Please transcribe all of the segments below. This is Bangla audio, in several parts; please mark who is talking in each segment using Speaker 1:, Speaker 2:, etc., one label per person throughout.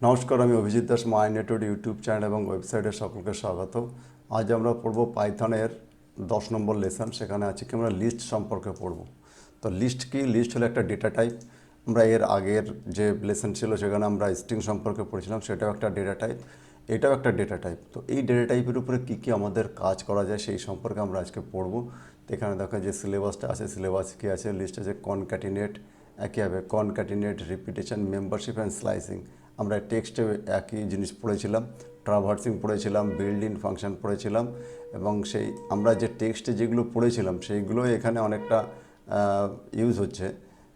Speaker 1: নমস্কার, আমি অভিজিৎ দাস মাইনেটেড ইউটিউব চ্যানেল এবং ওয়েবসাইটে সকলকে স্বাগত। আজ আমরা পড়ব পাইথনের 10 নম্বর লেসন। সেখানে আছে কি আমরা লিস্ট সম্পর্কে পড়ব। তো লিস্ট কি? লিস্ট হলো একটা ডেটা টাইপ। আমরা এর আগের যে লেসন ছিল সেখানে আমরা স্ট্রিং সম্পর্কে পড়েছিলাম, সেটাও একটা ডেটা টাইপ, এটাও একটা ডেটা টাইপ। তো এই ডেটা টাইপের উপরে কী কী আমাদের কাজ করা যায় সেই সম্পর্কে আমরা আজকে পড়ব। তো এখানে দেখো যে সিলেবাসটা আছে, সিলেবাস কী আছে, লিস্ট আছে কনক্যাটিনেট, একইভাবে concatenate, repetition, membership and slicing. আমরা টেক্সটে একই জিনিস পড়েছিলাম, ট্রাভার্সিং পড়েছিলাম, বিল্ড ইন ফাংশন পড়েছিলাম, এবং সেই আমরা যে টেক্সটে যেগুলো পড়েছিলাম সেইগুলো এখানে অনেকটা ইউজ হচ্ছে।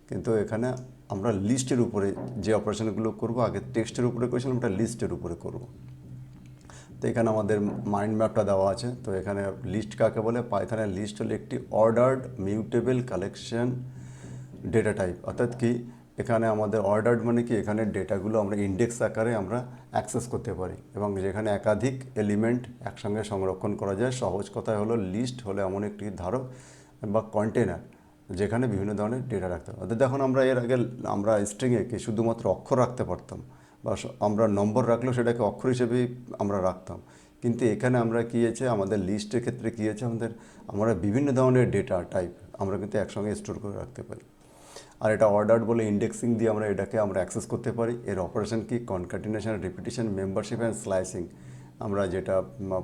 Speaker 1: কিন্তু এখানে আমরা লিস্টের উপরে যে অপারেশনগুলো করব, আগে টেক্সটের উপরে করেছিলাম, এটা লিস্টের উপরে করব। তো এখানে আমাদের মাইন্ড ম্যাপটা দেওয়া আছে। তো এখানে লিস্ট কাকে বলে? পাইথনের লিস্ট হলো একটি ordered mutable collection data type. অর্থাৎ কি, এখানে আমাদের অর্ডার্ড মানে কি, এখানে ডেটাগুলো আমরা ইন্ডেক্স আকারে আমরা অ্যাক্সেস করতে পারি এবং যেখানে একাধিক এলিমেন্ট একসঙ্গে সংরক্ষণ করা যায়। সহজ কথায় হলো লিস্ট হলো এমন একটি ধারক বা কন্টেনার যেখানে বিভিন্ন ধরনের ডেটা রাখতে হবে। অর্থাৎ দেখুন, আমরা এর আগে আমরা স্ট্রিংয়ে কি শুধুমাত্র অক্ষর রাখতে পারতাম, বা আমরা নম্বর রাখলেও সেটাকে অক্ষর হিসেবেই আমরা রাখতাম। কিন্তু এখানে আমরা কী হয়েছে, আমাদের লিস্টের ক্ষেত্রে কী হয়েছে, আমরা বিভিন্ন ধরনের ডেটা টাইপ আমরা কিন্তু একসঙ্গে স্টোর করে রাখতে পারি। আর এটা অর্ডার্ড বলে ইন্ডেক্সিং দিয়ে আমরা এটাকে অ্যাক্সেস করতে পারি। এর অপারেশন কি? Concatenation, repetition, membership and slicing. আমরা যেটা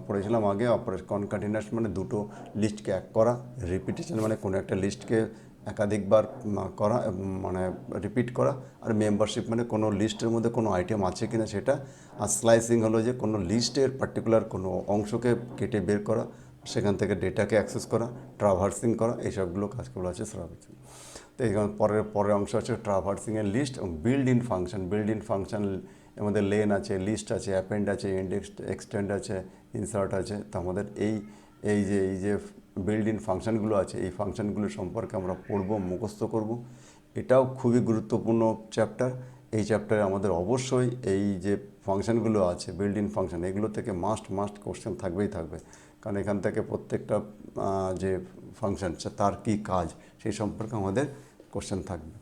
Speaker 1: পড়েছিলাম আগে, কনক্যাটিনেশন মানে দুটো লিস্টকে এক করা, রিপিটিশন মানে কোনো একটা লিস্টকে একাধিকবার করা, মানে রিপিট করা, আর মেম্বারশিপ মানে কোনো লিস্টের মধ্যে কোনো আইটেম আছে কিনা সেটা, আর স্লাইসিং হলো যে কোনো লিস্টের পার্টিকুলার কোনো অংশকে কেটে বের করা, সেখান থেকে ডেটাকে অ্যাক্সেস করা, ট্রাভার্সিং করা, এইসবগুলো কাজগুলো আছে ট্রাভার্সিং। তো এখানে পরের অংশ আছে ট্রাভার্সিংয়ের লিস্ট এবং build in function. Build in function এর মধ্যে লেন আছে, লিস্ট আছে, অ্যাপেন্ড আছে, ইন্ডেক্স, এক্সটেন্ড আছে, ইনসার্ট আছে। তো আমাদের এই যে বিল্ড ইন ফাংশনগুলো আছে, এই ফাংশনগুলো সম্পর্কে আমরা পড়বো, মুখস্থ করব। এটাও খুবই গুরুত্বপূর্ণ চ্যাপ্টার। এই চ্যাপ্টারে আমাদের অবশ্যই এই যে ফাংশনগুলো আছে, বিল্ড ইন ফাংশন, এগুলো থেকে মাস্ট কোশ্চেন থাকবেই থাকবে। কারণ এখান থেকে প্রত্যেকটা যে ফাংশন তার কী কাজ সেই সম্পর্কে আমাদের কোশ্চেন থাকবে।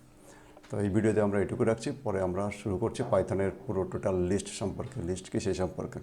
Speaker 1: তো এই ভিডিওতে আমরা এটুকু রাখছি, পরে আমরা শুরু করছি পাইথনের পুরো টোটাল লিস্ট সম্পর্কে। লিস্ট কি সেই সম্পর্কে।